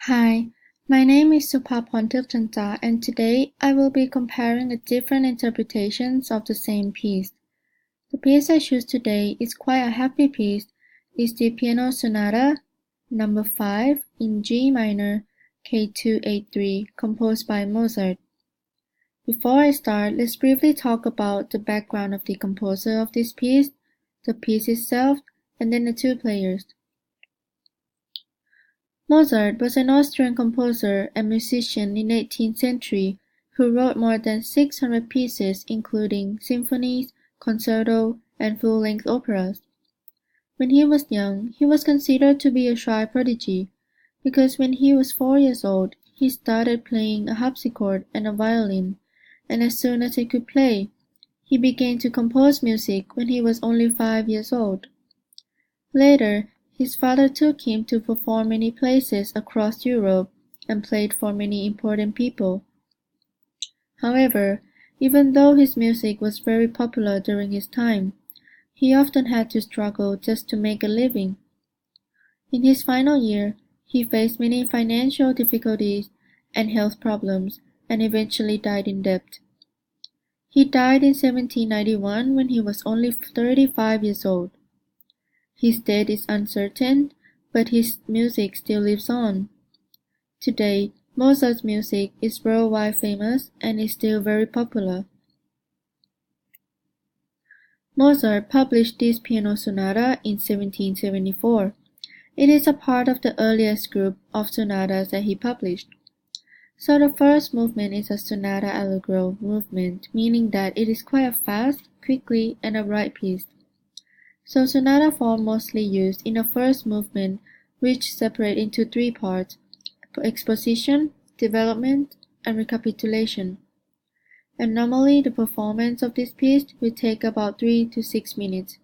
Hi, my name is Supaporn Taugchunta, and today I will be comparing the different interpretations of the same piece. The piece I choose today is quite a happy piece. It's the Piano Sonata number 5 in G minor K283, composed by Mozart. Before I start, let's briefly talk about the background of the composer of this piece, the piece itself, and then the two players. Mozart was an Austrian composer and musician in the 18th century who wrote more than 600 pieces including symphonies, concerto, and full-length operas. When he was young, he was considered to be a shy prodigy, because when he was 4 years old, he started playing a harpsichord and a violin, and as soon as he could play, he began to compose music when he was only 5 years old. Later, his father took him to perform many places across Europe and played for many important people. However, even though his music was very popular during his time, he often had to struggle just to make a living. In his final year, he faced many financial difficulties and health problems and eventually died in debt. He died in 1791 when he was only 35 years old. His death is uncertain, but his music still lives on. Today, Mozart's music is worldwide famous and is still very popular. Mozart published this piano sonata in 1774. It is a part of the earliest group of sonatas that he published. So the first movement is a sonata allegro movement, meaning that it is quite a fast, quickly, and upright piece. So sonata form mostly used in the first movement, which separate into three parts: exposition, development, and recapitulation. And normally the performance of this piece will take about 3 to 6 minutes.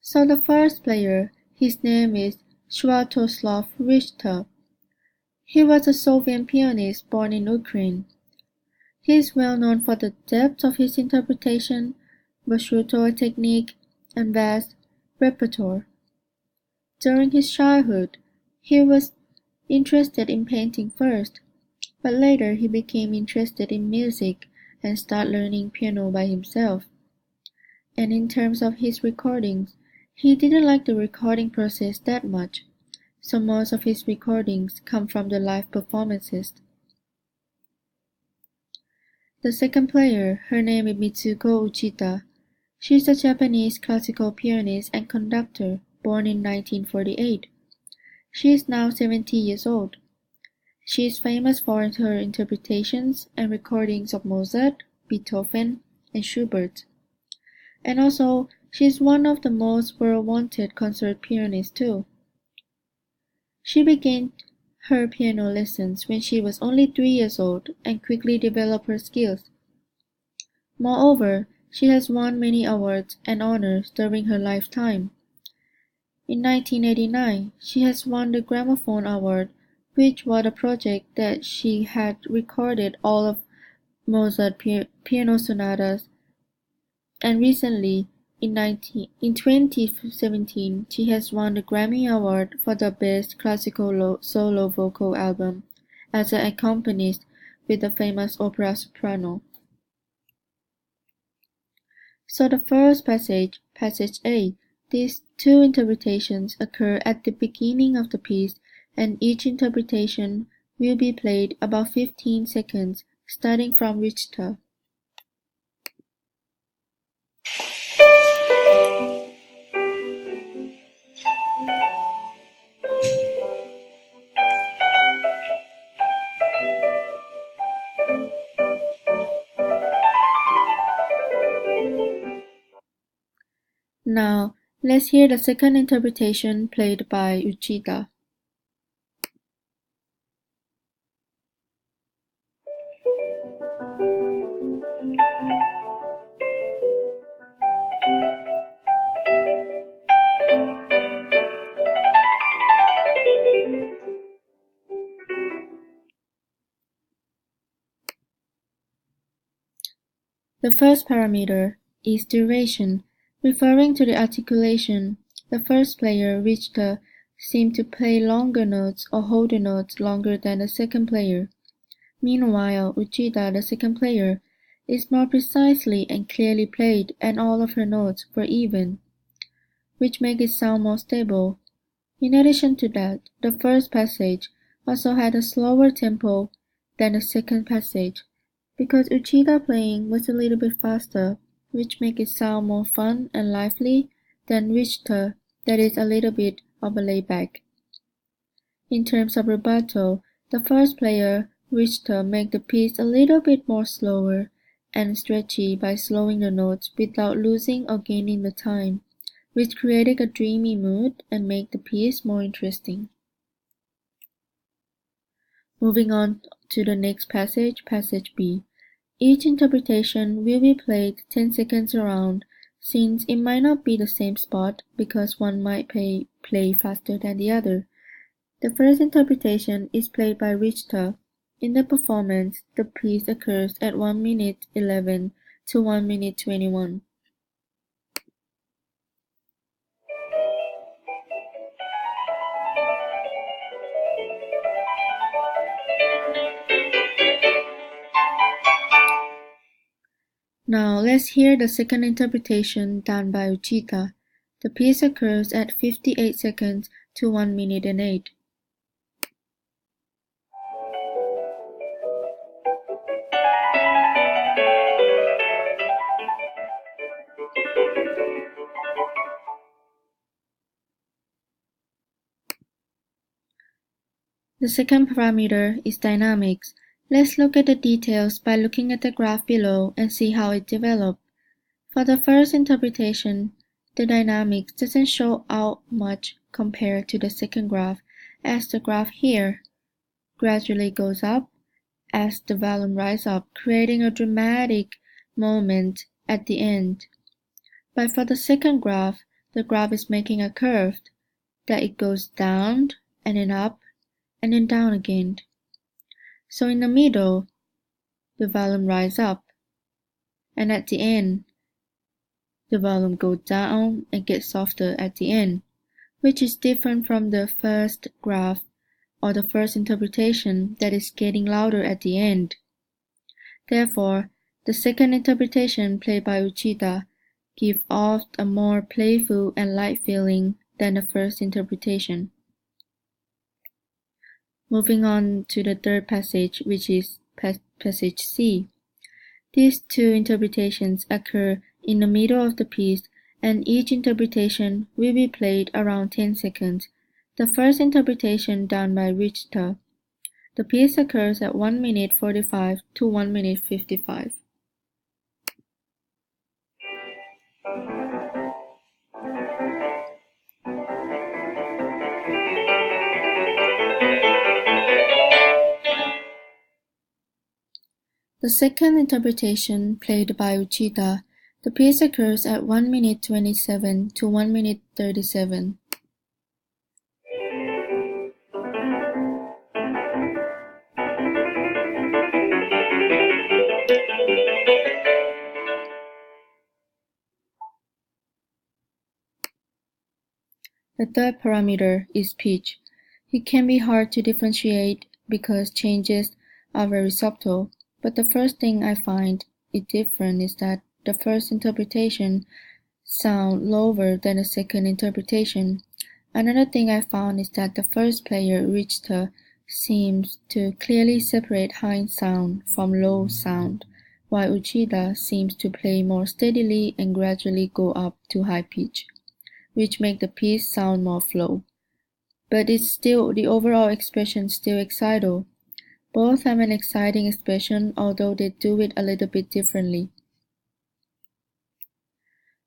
So the first player, his name is Sviatoslav Richter. He was a Soviet pianist born in Ukraine. He is well known for the depth of his interpretation, versatile technique, and vast repertoire. During his childhood, he was interested in painting first, but later he became interested in music and started learning piano by himself. And in terms of his recordings, he didn't like the recording process that much, so most of his recordings come from the live performances. The second player, her name is Mitsuko Okada. She is a Japanese classical pianist and conductor, born in 1948. She is now 70 years old. She is famous for her interpretations and recordings of Mozart, Beethoven, and Schubert. And also, she is one of the most well-wanted concert pianists too. She began her piano lessons when she was only 3 years old and quickly developed her skills. Moreover, she has won many awards and honors during her lifetime. In 1989, she has won the Gramophone Award, which was a project that she had recorded all of Mozart piano sonatas, and recently, in 2017, she has won the Grammy Award for the Best Classical Solo Vocal Album as an accompanist with the famous opera soprano. So the first passage, passage A, these two interpretations occur at the beginning of the piece, and each interpretation will be played about 15 seconds, starting from Richter. Now, let's hear the second interpretation played by Uchida. The first parameter is duration, referring to the articulation. The first player, Richter, seemed to play longer notes or hold the notes longer than the second player. Meanwhile, Uchida, the second player, is more precisely and clearly played and all of her notes were even, which make it sound more stable. In addition to that, the first passage also had a slower tempo than the second passage, because Uchida playing was a little bit faster, which make it sound more fun and lively than Richter, that is a little bit of a layback. In terms of rubato, the first player, Richter, make the piece a little bit more slower and stretchy by slowing the notes without losing or gaining the time, which created a dreamy mood and made the piece more interesting. Moving on to the next passage, passage B. Each interpretation will be played 10 seconds around, since it might not be the same spot because one might play faster than the other. The first interpretation is played by Richter. In the performance, the piece occurs at 1 minute 11 to 1 minute 21. Now let's hear the second interpretation done by Uchida. The piece occurs at 58 seconds to 1 minute and 8. The second parameter is dynamics. Let's look at the details by looking at the graph below and see how it developed. For the first interpretation, the dynamics doesn't show out much compared to the second graph, as the graph here gradually goes up as the volume rises up, creating a dramatic moment at the end. But for the second graph, the graph is making a curve that it goes down and then up and then down again. So in the middle, the volume rises up, and at the end, the volume goes down and gets softer at the end, which is different from the first graph or the first interpretation that is getting louder at the end. Therefore, the second interpretation played by Uchida gives off a more playful and light feeling than the first interpretation. Moving on to the third passage, which is passage C. These two interpretations occur in the middle of the piece, and each interpretation will be played around 10 seconds. The first interpretation done by Richter. The piece occurs at 1 minute 45 to 1 minute 55. The second interpretation played by Uchida. The piece occurs at 1 minute 27 to 1 minute 37. The third parameter is pitch. It can be hard to differentiate because changes are very subtle, but the first thing I find it different is that the first interpretation sound lower than the second interpretation. Another thing I found is that the first player, Richter, seems to clearly separate high sound from low sound, while Uchida seems to play more steadily and gradually go up to high pitch, which make the piece sound more flow. But it's still the overall expression still excital. Both have an exciting expression, although they do it a little bit differently.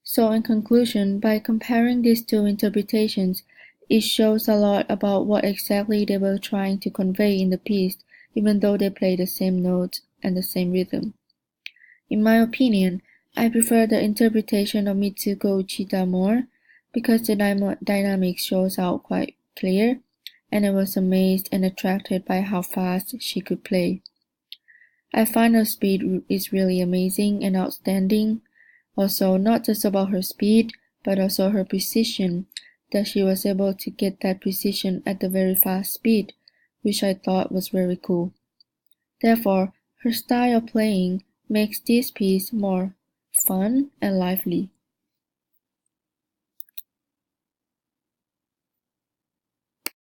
So in conclusion, by comparing these two interpretations, it shows a lot about what exactly they were trying to convey in the piece, even though they play the same notes and the same rhythm. In my opinion, I prefer the interpretation of Mitsuko Okada more, because the dynamics shows out quite clear, and I was amazed and attracted by how fast she could play. I find her speed is really amazing and outstanding. Also, not just about her speed, but also her precision, that she was able to get that precision at a very fast speed, which I thought was very cool. Therefore, her style of playing makes this piece more fun and lively.